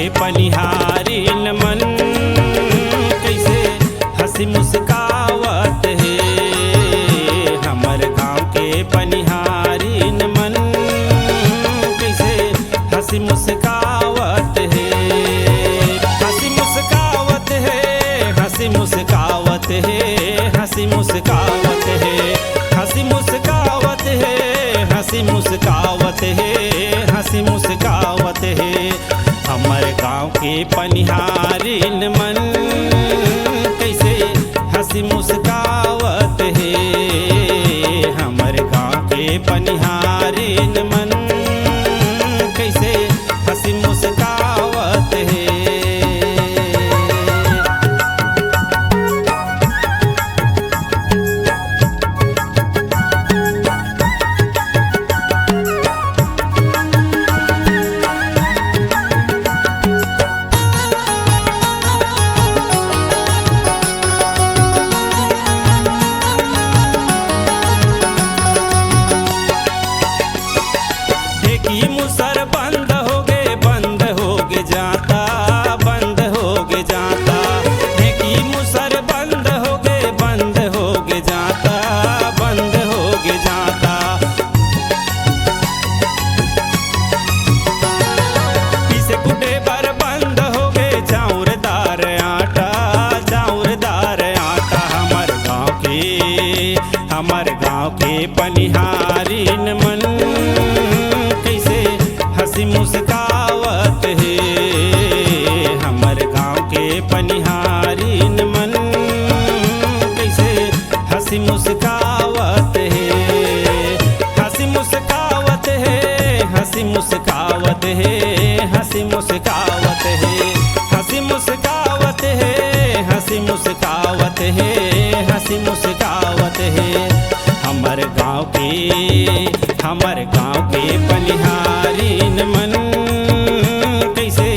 पनिहारी न मन कैसे हंसी मुस्कावत है। हमर गाँव के पनिहारी न मन कैसे हंसी मुस्कावत है। हंसी मुस्कावत है, हंसी मुस्कावत है, हंसी मुस्कावत है, हंसी मुस्कावत है, हंसी मुस्कावत है, हंसी मुस्कावत है। हमर गाँव के पनिहारी न मन कैसे हंसी मुस्कावत है। हमर गाँव के पनिहारी न मन कैसे हंसी मुस्कावत है। मुसर बंद हो गे जाता, बंद हो गे जाता। ढेकी मुसर बंद हो गे जाता, बंद हो गे जाता। पीसे कुटे पर बंद हो गे चाउरदार आटा, चाउरदार आटा। हमर गाँव के पनिहारी न मन हंसी मुस्कावत है। हमर गाँव के पनिहारी न मन कैसे हंसी मुस्कावत है। हंसी मुस्कावत है, हंसी मुस्कावत है, हंसी मुस्कावत है, हंसी मुस्कावत है, हंसी मुस्कावत है, हंसी मुस्कावत है। हमर गाँव के पनिहारी न मन कैसे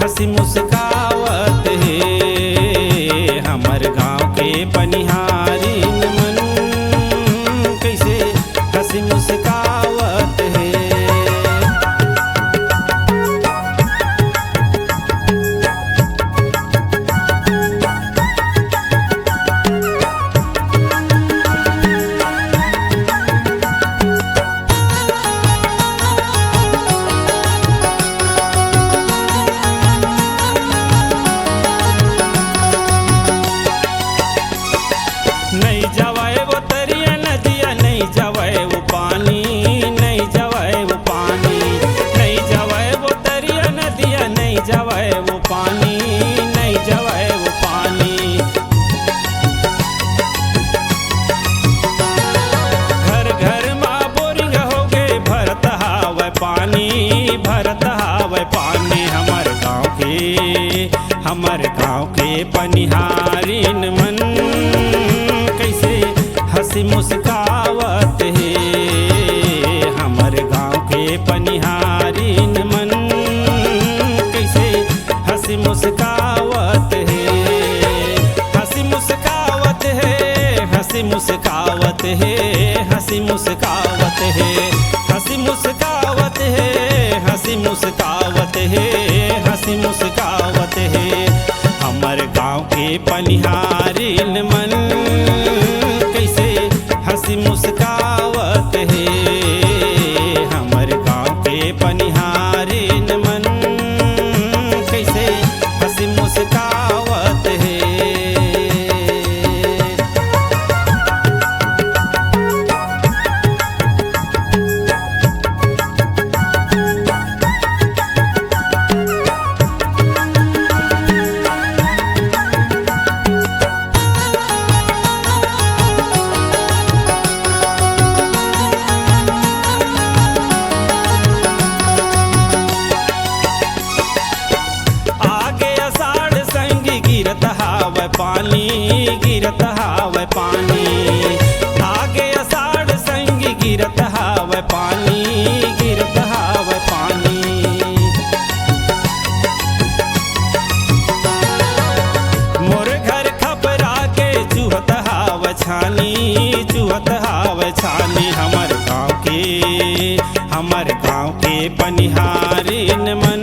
हंसी मुस्कावत है। हमर गाँव के पनिहारी न मन कैसे हंसी मुस्कावत है। नहीं जवाए वो तरिया नदिया, नहीं जवाए वो पानी, नहीं जवाए वो पानी। नहीं जवाए वो तरिया नदिया, नहीं जवाए वो पानी, नहीं जवाए वो पानी। घर घर माँ बोरिंग हो गए भरत हावे पानी, भरत हावे पानी। हमर गाँव के पनिहारी न मन कैसे हंसी मुस्कावत है। हमर गाँव के पनिहारी न मन कैसे हंसी मुस्कावत है। हंसी मुस्कावत है, हंसी मुस्कावत है, हंसी मुस्कावत है, हंसी मुस्कावत है, हंसी मुस्कावत है, हंसी मुस्कावत है। हमर गाँव के पनिहारी न मन कैसे हंसी मुस्कावत है। हमर गाँव के पनिहारी न मन कैसे हंसी मुस्कावत है। गिरत हावे पानी, गिरत हावे पानी। आगे अषाढ़ संगी गिरत हावे पानी, गिरत हावे पानी। मोर घर खपरा के चूहत हावे छानी, चूहत हावे छानी। हमर गाँव के पनिहारी न मन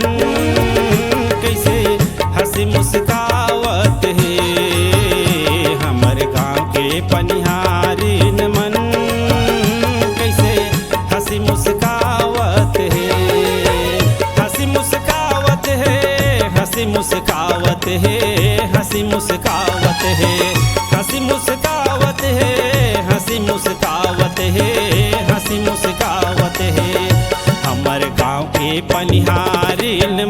मुस्कावत है, हंसी मुस्कावत है, हंसी मुस्कावत है, हंसी मुस्कावत है, हंसी मुस्कावत है। हमर गाँव के पनिहारिन